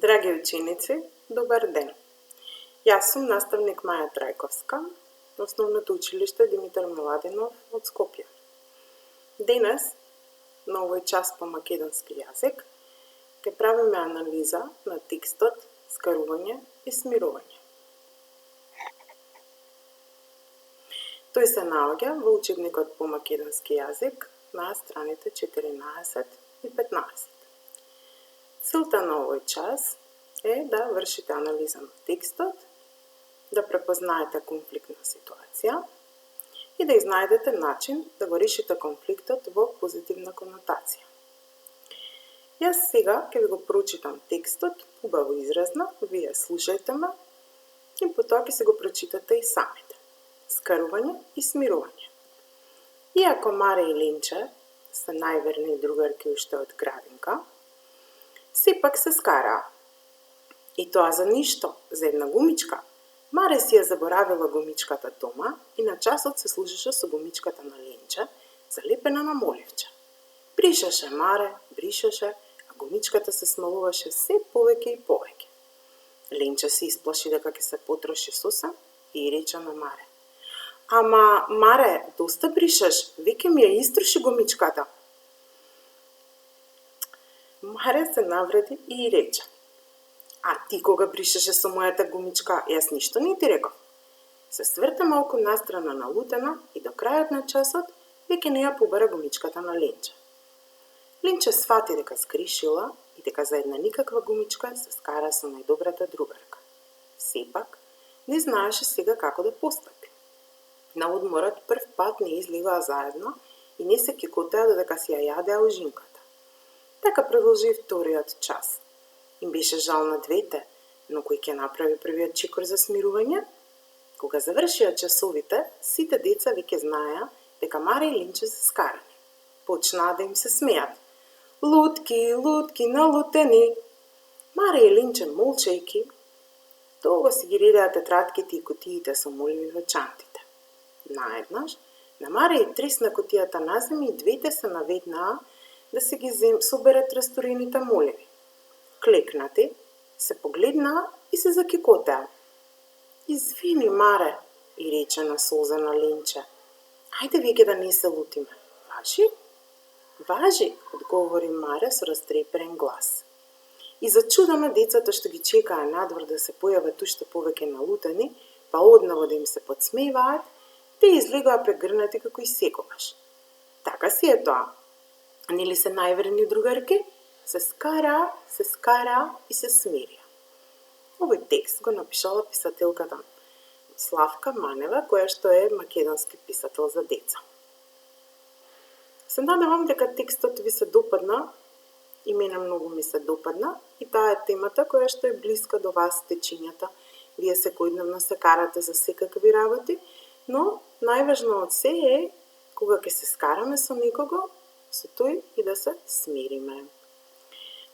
Драги ученици, добар ден! Јас сум наставник Маја Трајковска, Основното училиште Димитар Младенов од Скопје. Денес, на овој час по македонски јазик, ќе правиме анализа на текстот Скарување и смирување. Тој се наоѓа во учебникот по македонски јазик на страните 14 и 15. Целта на овој час е да вршите анализа на текстот, да препознаете конфликтна ситуација и да изнајдете начин да го решите конфликтот во позитивна конотација. Јас сега ќе ви го прочитам текстот, убаво изразно, вие слушајте ме и потоа ќе се го прочитате и самите. Скарување и смирување. Иако Маре и Линче се најверни другарки уште од градинка, сепак се скараа. И тоа за ништо, за една гумичка. Маре си ја заборавила гумичката дома и на часот се служеше со гумичката на Линче, залепена на моливче. Бришеше Маре, бришеше, а гумичката се смалуваше се повеќе и повеќе. Линче се исплаши дека ќе се потроши сосем и рече на Маре: "Ама, Маре, доста бришеш, веќе ми ја истроши гумичката." Маре се навреди и рече: "А ти кога бришеше со мојата гумичка, јас ништо не ти реков." Се сврте малку настрана налутена и до крајот на часот веќе не ја побара гумичката на Линче. Линче свати дека сгрешила и дека за една никаква гумичка се скара со најдобрата другарка. Сепак, не знаеше сега како да постапи. На одморот прв пат не излегоа заедно и не се кекотеа додека си ја јадеа ужинката. Така продолжи вториот час. Им беше жал на двете, но кој ќе направи првиот чекор за смирување? Кога завршија часовите, сите деца веќе знаеа дека Маре и Линче се скарани. Почнаа да им се смеат. "Лутки, лутки, налутени!" Маре и Линче молчејки, долго си ги редеа тетратките и кутиите со моливи во чантите. Наеднаш, на Маре и тресна кутијата на земја и двете се наведнаа да се ги соберат растурените моливи. Клекнати, се погледнаа и се закекотеа. "Извини, Маре," и рече на солзена Линче. "Ајде веќе да не се лутиме, важи?" "Важи," одговори Маре со растреперен глас. И зачудено децата што ги чекаа надвор да се појават уште повеќе налутени, па одново да им се подсмеваат, те излегоа прегрнати како и секогаш. Така си е тоа. Нели се најверни другарки? Се скараа и се смирија. Овој текст го напишала писателката Славка Манева, која што е македонски писател за деца. Се надевам дека текстот ви се допадна, и мене многу ми се допадна, и таа е темата која што е блиска до вас, течињата. Вие секојдневно се карате за секакви работи, но најважно од се е, кога ќе се скараме со некого, со тој и да се смириме.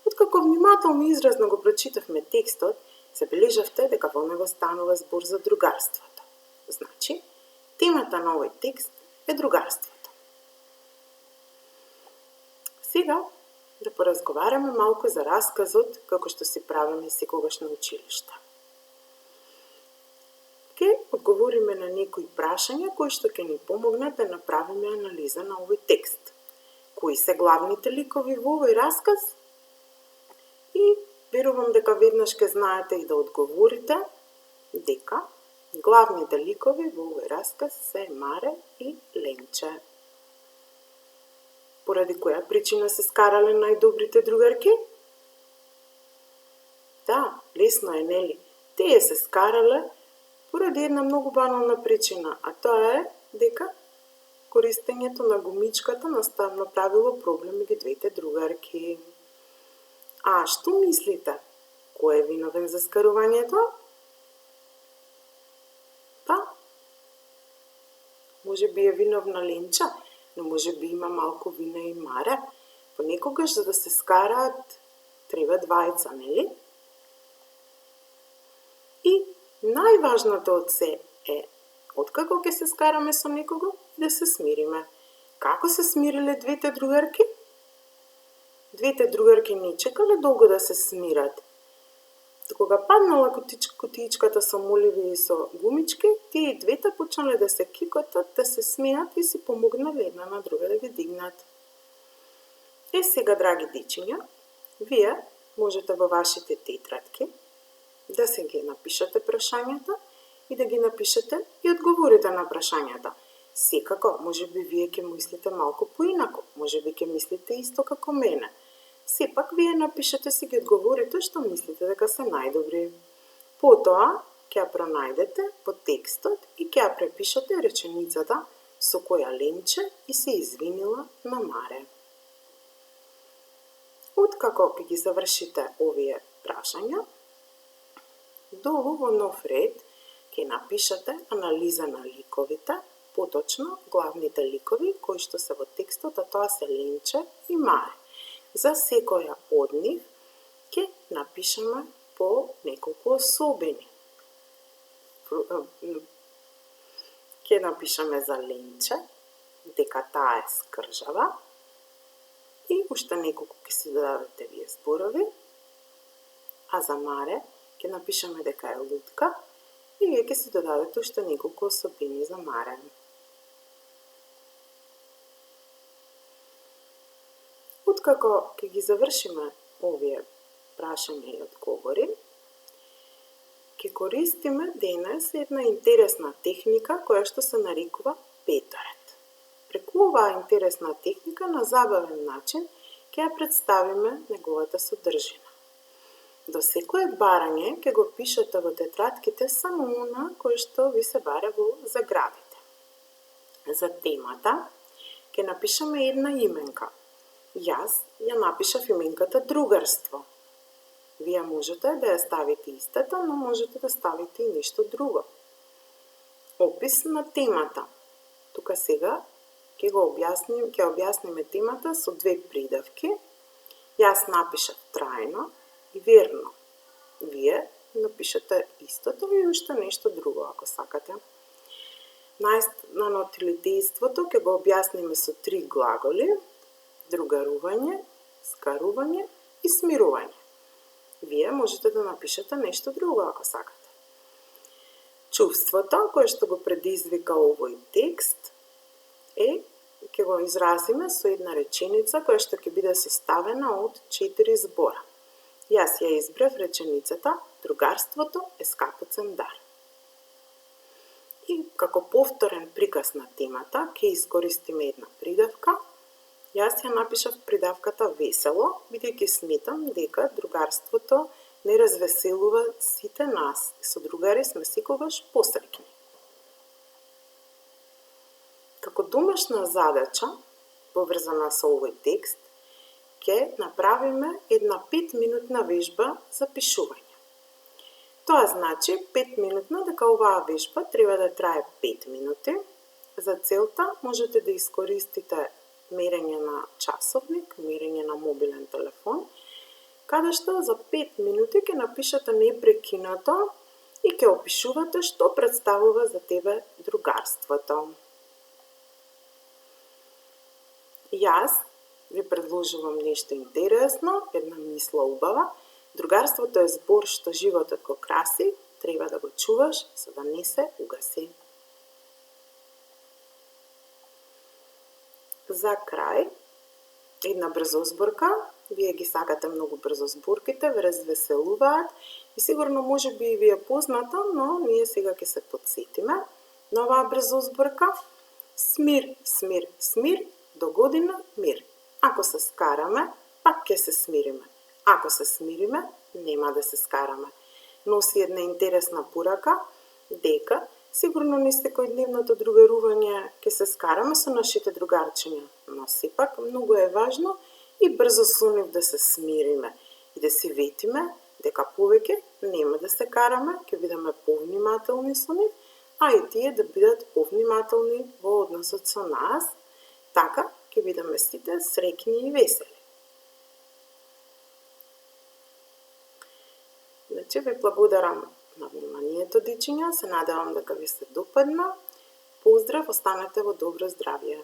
Откако внимателно и изразно го прочитавме текстот, забележавте дека во него станува збор за другарството. Значи, темата на овој текст е другарството. Сега да поразговараме малку за расказот како што си правиме секогаш на училиште. Ке одговориме на некои прашања кои што ќе ни помогнат да направиме анализа на овој текст. Кои се главните ликови во овој расказ? И верувам дека веднаш ќе знаете и да одговорите дека главните ликови во овој расказ се Маре и Ленче. Поради која причина се скарале најдобрите другарки? Да, лесно е, нели? Тие се скарале поради една многу банална причина, а тоа е дека користењето на гумичката направило проблем меѓу двете другарки. А што мислите? Кој е виновен за скарувањето? Па, може би е виновна Линче, но може би има малку вина и Маре. Понекогаш за да се скараат треба двајца, нели? И најважното од се е, откако ќе се скараме со некого, да се смириме. Како се смириле двете другарки? Двете другарки не чекале долго да се смират. Кога паднала кутиичката со моливи и со гумички, тие и двете почнале да се кикотат, да се смеат и си помогнале една на друга да ги дигнат. Сега, драги дечиња, вие можете во вашите тетрадки да се ги напишете прашањата и да ги напишете и одговорите на прашањата. Секако, можеби вие ќе мислите малку поинаку, можеби ќе мислите исто како мене. Сепак, вие напишете си ги одговорите што мислите дека се најдобри. Потоа, ќе ја пронајдете по текстот и ќе ја препишете реченицата со која Ленче и се извинила на Маре. Откако ќе ги завршите овие прашања, долу во нов ред ќе напишете анализа на ликовите, поточно главните ликови кои што се во текстот, а тоа се Ленче и Маре. За секоја од нив ќе напишеме по неколку особини. Ќе напишеме за Ленче дека таа е скржава и уште неколку ќе си додадете вие зборови, а за Маре ќе напишеме дека е лутка и вие ќе си додадете уште неколку особини за Маре. Откако ќе ги завршиме овие прашања и одговори, ќе користиме денес една интересна техника која што се нарекува петоред. Преку оваа интересна техника на забавен начин ќе ја представиме неговата содржина. До секое барање ќе го пишете во тетрадките само она кое што ви се баре во заградите. За темата ќе напишеме една именка. Јас ја напишав именката другарство. Вие можете да ја ставите истата, но можете да ставите и нешто друго. Опис на темата. Тука сега ќе објасниме темата со две придавки. Јас напишав трајно и верно. Вие напишете истото и уште нешто друго, ако сакате. Настанот или дејството ќе го објасниме со три глаголи: другарување, скарување и смирување. Вие можете да напишете нешто друго, ако сакате. Чувството кое што го предизвика овој текст ќе го изразиме со една реченица која што ќе биде составена од 4 збора. Јас ја избрав реченицата другарството е скапоцен дар. И како повторен приказ на темата ќе искористиме една придавка. Јас ја напишав придавката весело, бидејќи сметам дека другарството не развеселува сите нас. Со другари сме секогаш посреќни. Како домашна задача, поврзана со овој текст, ќе направиме една 5-минутна вежба за пишување. Тоа значи 5-минутна, дека оваа вежба треба да трае 5 минути. За целта можете да искористите мерење на часовник, мерење на мобилен телефон, каде што за 5 минути ќе напишете непрекинато и ќе опишувате што представува за тебе другарството. Јас ви предложувам нешто интересно, една мисла убава. Другарството е збор што животот го краси, треба да го чуваш за да не се угаси. За крај, една брзо зборка. Вие ги сакате многу брзо зборките, ве развеселуваат и сигурно можеби и ви е позната, но ние сега ќе се подсетиме на оваа брзо зборка. Смир, смир, смир, до година мир. Ако се скараме, пак ќе се смириме. Ако се смириме, нема да се скараме. Носи една интересна порака дека сигурно не секојдневното другарување ќе се скараме со нашите другарчиња, но сепак многу е важно и брзо со нив да се смириме и да си ветиме дека повеќе нема да се караме, ќе бидеме повнимателни со нив, а и тие да бидат повнимателни во односот со нас, така ќе бидеме сите среќни и весели. Значи, ви благодарам на вниманието, дечиња, се надевам дека ви се допадна. Поздрав, останете во добро здравје.